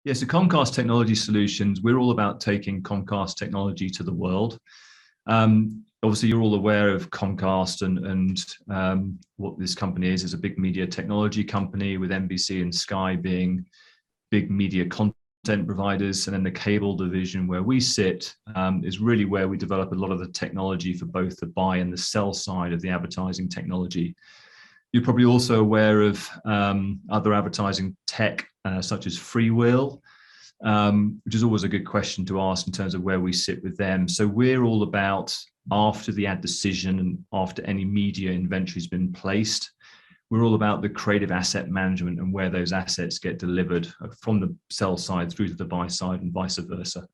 Yeah, so Comcast Technology Solutions, we're all about taking Comcast technology to the world. Obviously, you're all aware of Comcast and what this company is a big media technology company, with NBC and Sky being big media content providers. And then the cable division where we sit is really where we develop a lot of the technology for both the buy and the sell side of the advertising technology. You're probably also aware of other advertising tech, such as Freewheel, which is always a good question to ask in terms of where we sit with them. So we're all about, after the ad decision and after any media inventory has been placed, we're all about the creative asset management and where those assets get delivered from the sell side through to the buy side and vice versa.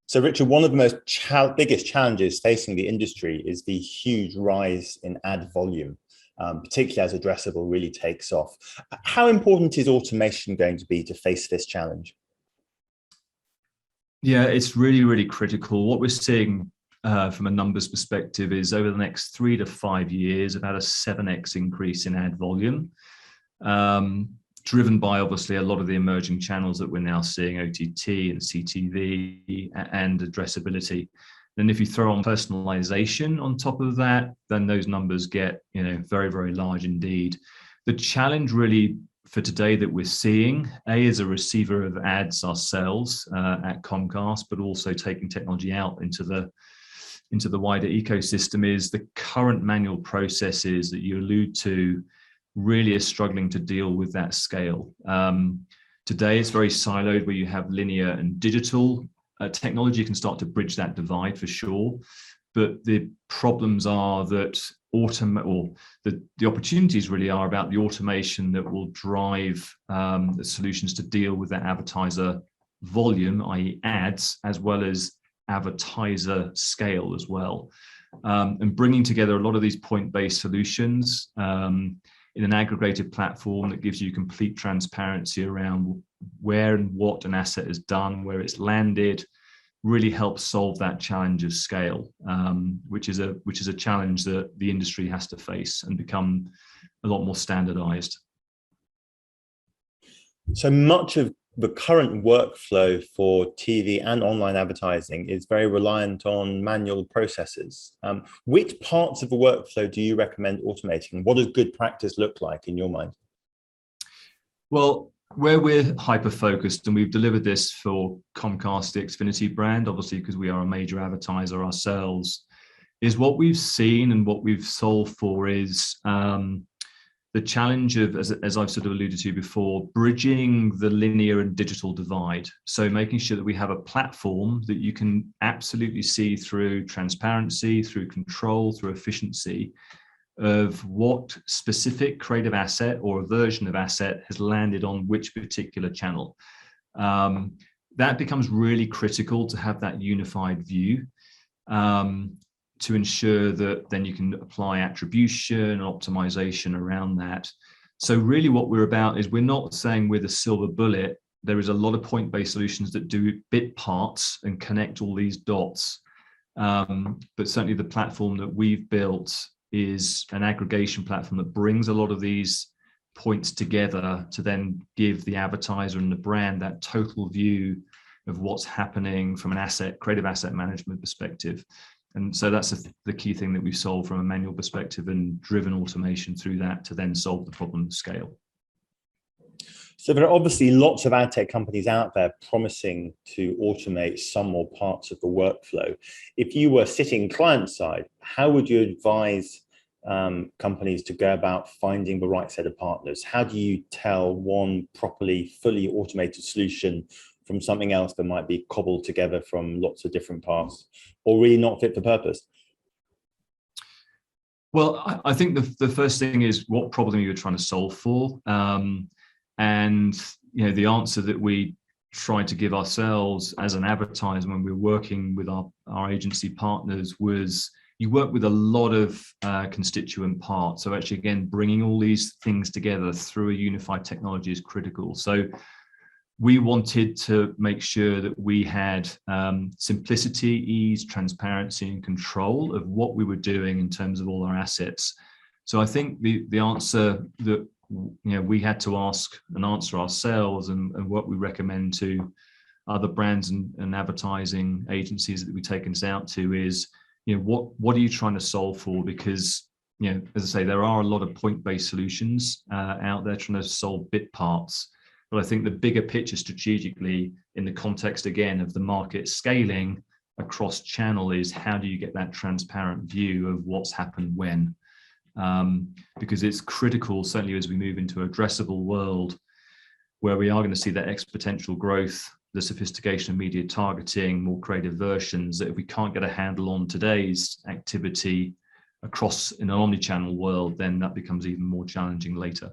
So Richard, one of the most biggest challenges facing the industry is the huge rise in ad volume, particularly as addressable really takes off. How important is automation going to be to face this challenge? Yeah, it's really, really critical. What we're seeing from a numbers perspective is over the next 3 to 5 years, about a 7x increase in ad volume, driven by obviously a lot of the emerging channels that we're now seeing, OTT and CTV and addressability. Then if you throw on personalization on top of that, then those numbers get, very, very large indeed. The challenge really for today that we're seeing, as a receiver of ads ourselves at Comcast, but also taking technology out into the wider ecosystem, is the current manual processes that you allude to really are struggling to deal with that scale. Today, it's very siloed, where you have linear and digital. Technology can start to bridge that divide for sure, but the problems are that the opportunities really are about the automation that will drive the solutions to deal with that advertiser volume, i.e. ads, as well as advertiser scale as well. And bringing together a lot of these point-based solutions in an aggregated platform that gives you complete transparency around where and what an asset has done, where it's landed, really helps solve that challenge of scale, which is a challenge that the industry has to face and become a lot more standardized. So much of the current workflow for TV and online advertising is very reliant on manual processes. Which parts of the workflow do you recommend automating? What does good practice look like in your mind? Well, where we're hyper-focused, and we've delivered this for Comcast, the Xfinity brand, obviously because we are a major advertiser ourselves, is what we've seen and what we've solved for is the challenge of, as I've sort of alluded to before, bridging the linear and digital divide. So making sure that we have a platform that you can absolutely see through transparency, through control, through efficiency, of what specific creative asset or a version of asset has landed on which particular channel. That becomes really critical to have that unified view, to ensure that then you can apply attribution and optimization around that. So really what we're about is, we're not saying we're the silver bullet. There is a lot of point-based solutions that do bit parts and connect all these dots. But certainly the platform that we've built is an aggregation platform that brings a lot of these points together to then give the advertiser and the brand that total view of what's happening from an creative asset management perspective. And so that's the key thing that we've solved from a manual perspective, and driven automation through that to then solve the problem of scale. So there are obviously lots of ad tech companies out there promising to automate some or parts of the workflow. If you were sitting client side, how would you advise companies to go about finding the right set of partners? How do you tell one properly, fully automated solution from something else that might be cobbled together from lots of different parts, or really not fit for purpose? Well, I think the first thing is, what problem you're trying to solve for. And the answer that we try to give ourselves as an advertiser when we're working with our agency partners was, you work with a lot of constituent parts. So actually, again, bringing all these things together through a unified technology is critical. So we wanted to make sure that we had simplicity, ease, transparency, and control of what we were doing in terms of all our assets. So I think the answer that we had to ask and answer ourselves, and what we recommend to other brands and advertising agencies that we've taken this out to is, what are you trying to solve for? Because, as I say, there are a lot of point-based solutions out there trying to solve bit parts. But I think the bigger picture strategically, in the context, again, of the market scaling across channel, is how do you get that transparent view of what's happened when? Because it's critical, certainly as we move into an addressable world, where we are going to see that exponential growth, the sophistication of media targeting, more creative versions, that if we can't get a handle on today's activity across in an omni-channel world, then that becomes even more challenging later.